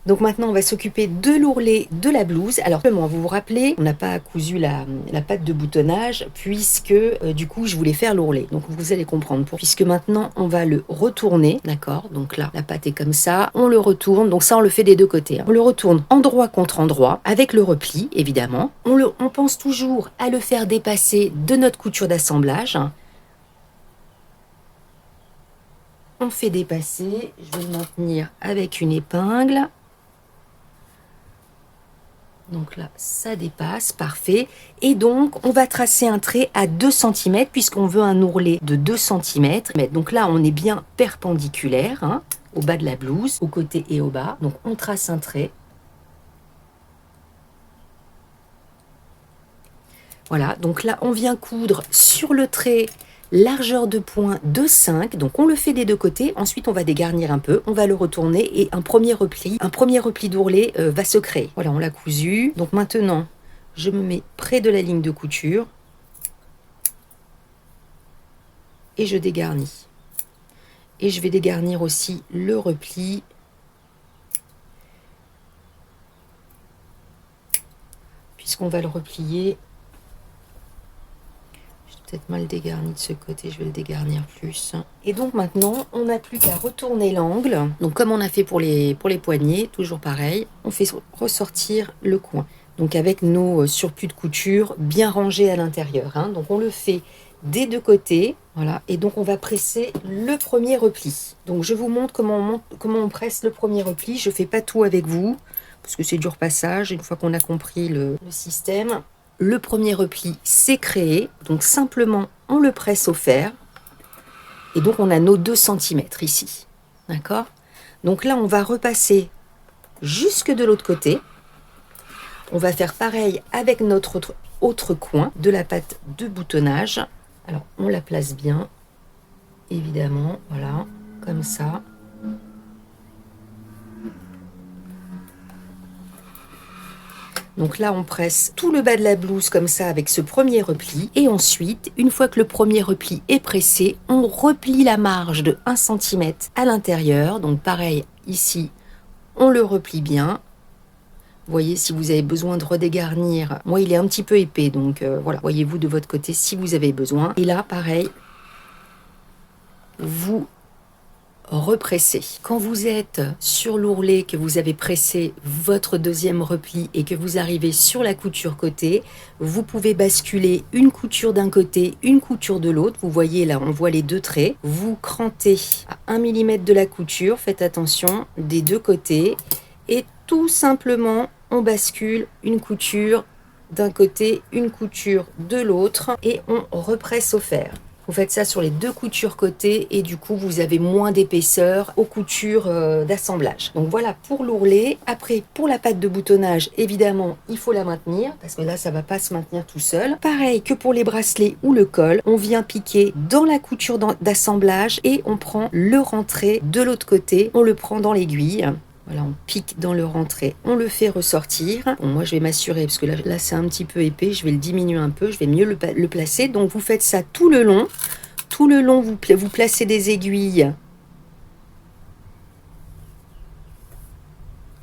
Donc maintenant, on va s'occuper de l'ourlet de la blouse. Alors, vous vous rappelez, on n'a pas cousu la patte de boutonnage puisque, du coup, je voulais faire l'ourlet. Donc, vous allez comprendre. Puisque maintenant, on va le retourner, d'accord? Donc là, la patte est comme ça. On le retourne. Donc ça, on le fait des deux côtés. Hein. On le retourne endroit contre endroit avec le repli, évidemment. On pense toujours à le faire dépasser de notre couture d'assemblage. on fait dépasser. Je vais le maintenir avec une épingle. Donc là, ça dépasse, parfait. Et donc, on va tracer un trait à 2 cm puisqu'on veut un ourlet de 2 cm. Donc là, on est bien perpendiculaire, hein, au bas de la blouse, au côté et au bas. Donc, on trace un trait. Voilà, donc là, on vient coudre sur le trait largeur de point de 5. Donc, on le fait des deux côtés. Ensuite, on va dégarnir un peu. On va le retourner et un premier repli d'ourlet va se créer. Voilà, on l'a cousu. Donc maintenant, je me mets près de la ligne de couture et je dégarnis. Et je vais dégarnir aussi le repli. Puisqu'on va le replier. Peut-être mal dégarni de ce côté, je vais le dégarnir plus. Et donc maintenant, on n'a plus qu'à retourner l'angle. Donc comme on a fait pour les poignets, toujours pareil, on fait ressortir le coin. Donc avec nos surplus de couture bien rangés à l'intérieur. Hein. Donc on le fait des deux côtés. Voilà. Et donc on va presser le premier repli. Donc je vous montre comment on presse le premier repli. Je ne fais pas tout avec vous, parce que c'est du repassage, une fois qu'on a compris le système. Le premier repli s'est créé, donc simplement on le presse au fer. Et donc on a nos 2 cm ici. D'accord? Donc là on va repasser jusque de l'autre côté. On va faire pareil avec notre autre coin de la patte de boutonnage. Alors on la place bien, évidemment, voilà, comme ça. Donc là, on presse tout le bas de la blouse comme ça avec ce premier repli. Et ensuite, une fois que le premier repli est pressé, on replie la marge de 1 cm à l'intérieur. Donc pareil, ici, on le replie bien. Vous voyez, si vous avez besoin de redégarnir, moi il est un petit peu épais, donc voilà, voyez-vous de votre côté si vous avez besoin. Et là, pareil, vous repressez. Quand vous êtes sur l'ourlet, que vous avez pressé votre deuxième repli et que vous arrivez sur la couture côté, vous pouvez basculer une couture d'un côté, une couture de l'autre. Vous voyez là, on voit les deux traits. Vous crantez à 1 mm de la couture, faites attention, des deux côtés. Et tout simplement, on bascule une couture d'un côté, une couture de l'autre et on represse au fer. Vous faites ça sur les deux coutures côté et du coup vous avez moins d'épaisseur aux coutures d'assemblage. Donc voilà pour l'ourlet. Après pour la patte de boutonnage, évidemment il faut la maintenir parce que là ça va pas se maintenir tout seul. Pareil que pour les bracelets ou le col, on vient piquer dans la couture d'assemblage et on prend le rentré de l'autre côté, on le prend dans l'aiguille. Voilà, on pique dans le rentré, on le fait ressortir. Bon, moi, je vais m'assurer, parce que là c'est un petit peu épais, je vais le diminuer un peu, je vais mieux le placer. Donc, vous faites ça tout le long. Tout le long, vous placez des aiguilles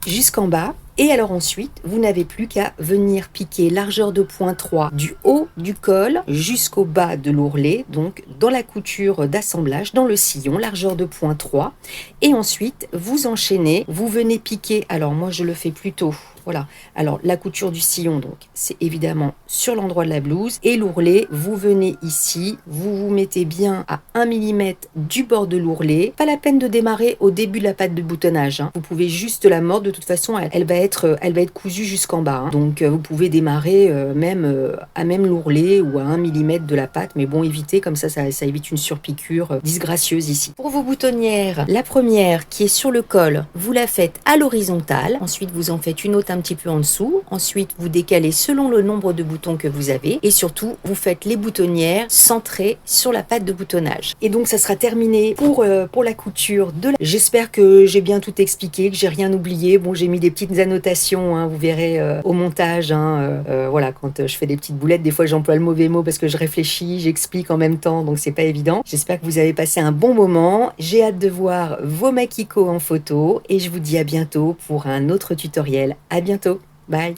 jusqu'en bas. Et alors ensuite, vous n'avez plus qu'à venir piquer largeur de point 3 du haut du col jusqu'au bas de l'ourlet, donc dans la couture d'assemblage, dans le sillon, largeur de point 3. Et ensuite, vous enchaînez, vous venez piquer, alors moi je le fais plutôt, voilà. Alors la couture du sillon, donc c'est évidemment sur l'endroit de la blouse. Et l'ourlet, vous venez ici, vous vous mettez bien à 1 mm du bord de l'ourlet. Pas la peine de démarrer au début de la patte de boutonnage, hein. Vous pouvez juste la mordre, de toute façon elle va être cousue jusqu'en bas, hein. Donc vous pouvez démarrer à même l'ourlet ou à 1 mm de la patte, mais bon, évitez, comme ça évite une surpiqûre disgracieuse ici. Pour vos boutonnières, la première qui est sur le col, vous la faites à l'horizontale, ensuite vous en faites une autre un petit peu en dessous, ensuite vous décalez selon le nombre de boutons que vous avez, et surtout vous faites les boutonnières centrées sur la patte de boutonnage. Et donc ça sera terminé pour la couture de la... J'espère que j'ai bien tout expliqué, que j'ai rien oublié. Bon, j'ai mis des petites annotations, hein, vous verrez au montage, hein, voilà, quand je fais des petites boulettes, des fois j'emploie le mauvais mot parce que je réfléchis, j'explique en même temps, donc c'est pas évident. J'espère que vous avez passé un bon moment, j'ai hâte de voir vos maquicots en photo, et je vous dis à bientôt pour un autre tutoriel. À bientôt, bye.